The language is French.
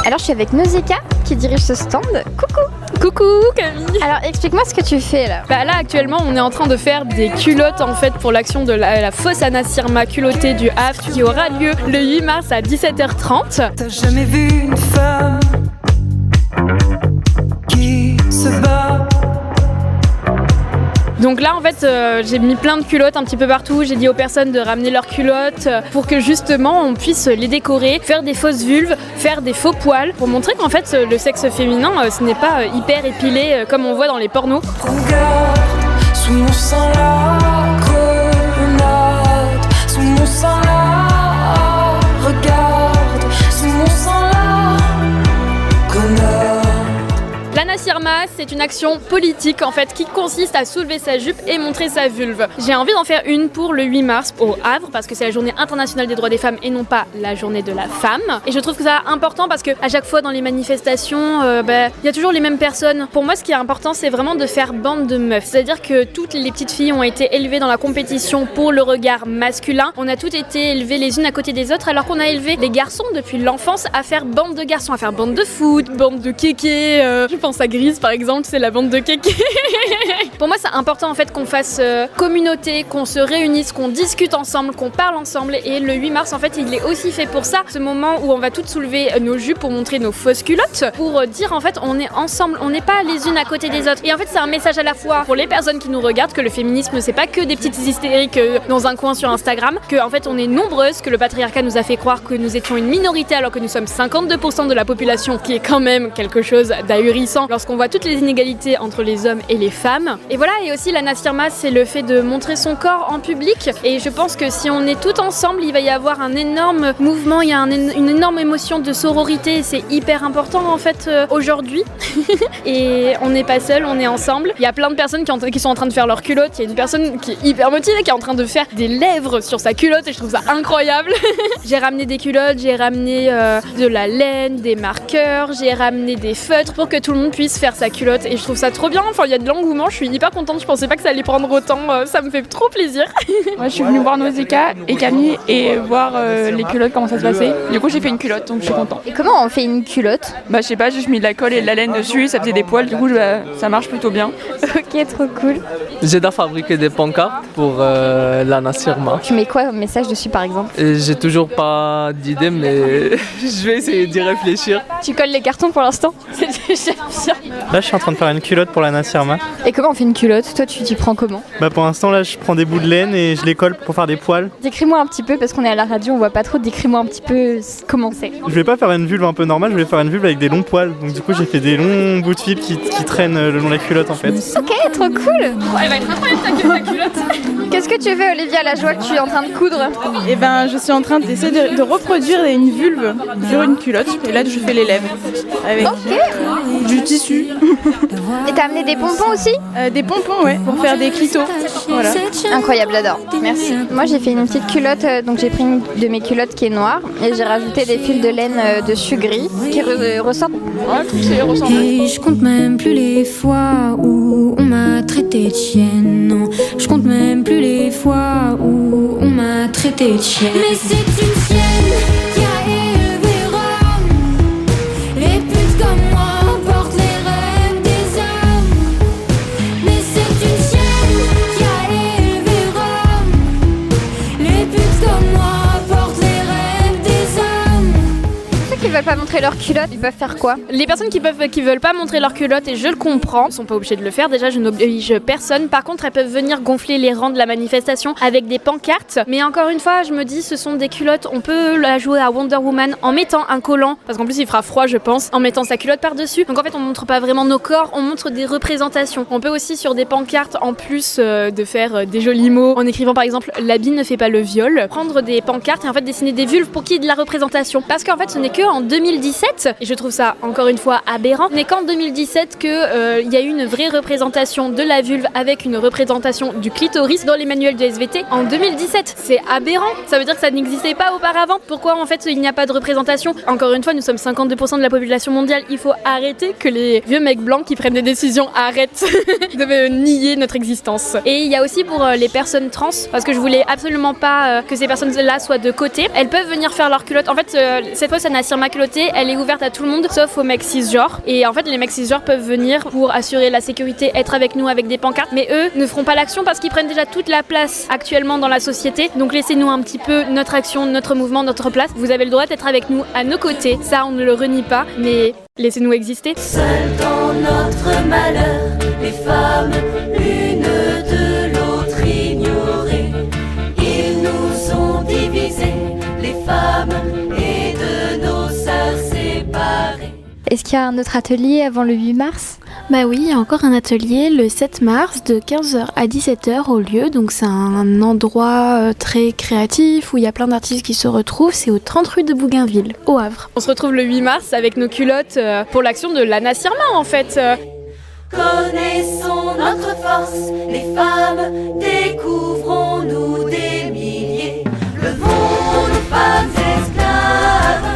Alors je suis avec Nausicaa qui dirige ce stand. Coucou. Coucou Camille. Alors explique-moi ce que tu fais là. Là actuellement on est en train de faire des culottes en fait pour l'action de la fosse Anna Sirma culottée du Havre qui aura lieu le 8 mars à 17h30. T'as jamais vu une femme qui se bat? Donc là en fait j'ai mis plein de culottes un petit peu partout, j'ai dit aux personnes de ramener leurs culottes pour que justement on puisse les décorer, faire des fausses vulves, faire des faux poils pour montrer qu'en fait le sexe féminin ce n'est pas hyper épilé comme on voit dans les pornos. Regarde, sous mon sang la grenade, sous mon sang la regarde, sous mon sang la grenade. L'Anna Sirma, c'est une action politique en fait qui consiste à soulever sa jupe et montrer sa vulve. J'ai envie d'en faire une pour le 8 mars au Havre parce que c'est la journée internationale des droits des femmes et non pas la journée de la femme. Et je trouve que ça important parce que à chaque fois dans les manifestations, y a toujours les mêmes personnes. Pour moi, ce qui est important, c'est vraiment de faire bande de meufs. C'est-à-dire que toutes les petites filles ont été élevées dans la compétition pour le regard masculin. On a toutes été élevées les unes à côté des autres alors qu'on a élevé les garçons depuis l'enfance à faire bande de garçons, à faire bande de foot, bande de kéké. Je pense à Grise par exemple, c'est la bande de kéké. Pour moi c'est important en fait qu'on fasse communauté, qu'on se réunisse, qu'on discute ensemble, qu'on parle ensemble et le 8 mars en fait il est aussi fait pour ça, ce moment où on va toutes soulever nos jupes pour montrer nos fausses culottes, pour dire en fait on est ensemble, on n'est pas les unes à côté des autres. Et en fait c'est un message à la fois pour les personnes qui nous regardent que le féminisme c'est pas que des petites hystériques dans un coin sur Instagram, que en fait on est nombreuses, que le patriarcat nous a fait croire que nous étions une minorité alors que nous sommes 52% de la population, qui est quand même quelque chose d'ahurissant lorsqu'on voit toutes les inégalités entre les hommes et les femmes. Et voilà, et aussi l'Anna Sirma, c'est le fait de montrer son corps en public. Et je pense que si on est tout ensemble, il va y avoir un énorme mouvement, il y a une énorme émotion de sororité. C'est hyper important en fait aujourd'hui. Et on n'est pas seul, on est ensemble. Il y a plein de personnes qui sont en train de faire leur culotte. Il y a une personne qui est hyper motivée, qui est en train de faire des lèvres sur sa culotte et je trouve ça incroyable. J'ai ramené des culottes, j'ai ramené de la laine, des marqueurs, j'ai ramené des feutres pour que tout le monde puisse faire sa culotte et je trouve ça trop bien. Enfin, il y a de l'engouement, je suis hyper contente, je pensais pas que ça allait prendre autant, ça me fait trop plaisir. Moi, je suis venue voir Nausicaa et Camille et voir les culottes, comment ça se passait. Du coup, j'ai fait une culotte, donc je suis contente. Et comment on fait une culotte? Je sais pas, j'ai juste mis de la colle et de la laine dessus, ça faisait des poils, du coup, ça marche plutôt bien. Ok, trop cool. J'adore fabriquer des pancartes pour l'Anna Sirma. Tu mets quoi comme message dessus par exemple? J'ai toujours pas d'idée, mais je vais essayer d'y réfléchir. Tu colles les cartons pour l'instant? C'est déjà bien. Là, je suis en train de faire une culotte pour l'Anna Sirma. Et comment on fait une culotte? Toi, tu t'y prends comment? Pour l'instant, là, je prends des bouts de laine et je les colle pour faire des poils. Décris-moi un petit peu, parce qu'on est à la radio, on voit pas trop. Décris-moi un petit peu comment c'est. Je vais pas faire une vulve un peu normale, je vais faire une vulve avec des longs poils. Donc du coup, j'ai fait des longs bouts de fibres qui traînent le long de la culotte en fait. Ok, trop cool. Elle va être incroyable ta culotte. Qu'est-ce que tu fais, Olivia, la joie que tu es en train de coudre? Je suis en train d'essayer de reproduire une vulve sur une culotte et là, je fais les lèvres avec du tissu. Et t'as amené des pompons aussi? Des pompons, ouais, pour faire des clitos. Voilà. Incroyable, j'adore. Merci. Moi, j'ai fait une petite culotte, donc j'ai pris une de mes culottes qui est noire et j'ai rajouté des fils de laine dessus gris qui ressortent. Ouais, je trouve que c'est ressemblant. Et je compte même plus les fois où on m'a traité de chienne. Non, je compte même plus les fois où on m'a traité de chienne. Mais c'est une chienne qui a élevé Rome. Les putes comme moi portent les rêves des hommes. Mais c'est une chienne qui a élevé Rome. Les putes comme moi portent les rêves des hommes. Ceux qui veulent pas montrer leur culotte, ils peuvent faire quoi? Les personnes qui veulent pas montrer leur culotte, et je le comprends, sont pas obligées de le faire. Déjà, je n'oblige personne. Par contre, elles peuvent venir gonfler les rangs de la manifestation avec des pancartes. Mais encore une fois, je me dis, ce sont des culottes. On peut la jouer à Wonder Woman en mettant un collant, parce qu'en plus, il fera froid, je pense, en mettant sa culotte par-dessus. Donc en fait, on montre pas vraiment nos corps, on montre des représentations. On peut aussi, sur des pancartes, en plus de faire des jolis mots, en écrivant par exemple « L'habit ne fait pas le viol », prendre des pancartes et en fait dessiner des vulves pour qu'il y ait de la représentation. Parce qu'en fait, ce n'est que en 2017, et je trouve ça encore une fois aberrant, mais qu'en 2017 qu'il y a eu une vraie représentation de la vulve avec une représentation du clitoris dans les manuels de SVT en 2017. C'est aberrant, ça veut dire que ça n'existait pas auparavant. Pourquoi en fait il n'y a pas de représentation? Encore une fois, nous sommes 52% de la population mondiale, il faut arrêter que les vieux mecs blancs qui prennent des décisions arrêtent de nier notre existence. Et il y a aussi pour les personnes trans, parce que je voulais absolument pas que ces personnes-là soient de côté, elles peuvent venir faire leur culotte. En fait, cette fois, ça n'assure Sirma culottée, elle est ouverte à tout le monde, sauf aux mecs cisgenres. Et en fait, les mecs cisgenres peuvent venir pour assurer la sécurité, être avec nous avec des pancartes, mais eux ne feront pas l'action parce qu'ils prennent déjà toute la place actuellement dans la société. Donc laissez-nous un petit peu notre action, notre mouvement, notre place. Vous avez le droit d'être avec nous à nos côtés, ça on ne le renie pas, mais laissez-nous exister. Seules dans notre malheur, les femmes, l'une de l'autre ignorées. Ils nous ont divisés, les femmes, et de nos sœurs séparées. Est-ce qu'il y a un autre atelier avant le 8 mars ? Bah oui, il y a encore un atelier le 7 mars de 15h à 17h au lieu. Donc c'est un endroit très créatif où il y a plein d'artistes qui se retrouvent. C'est au 30 rue de Bougainville, au Havre. On se retrouve le 8 mars avec nos culottes pour l'action de Lana Sirma en fait. Connaissons notre force, les femmes, découvrons-nous des milliers. Levons nos femmes esclaves.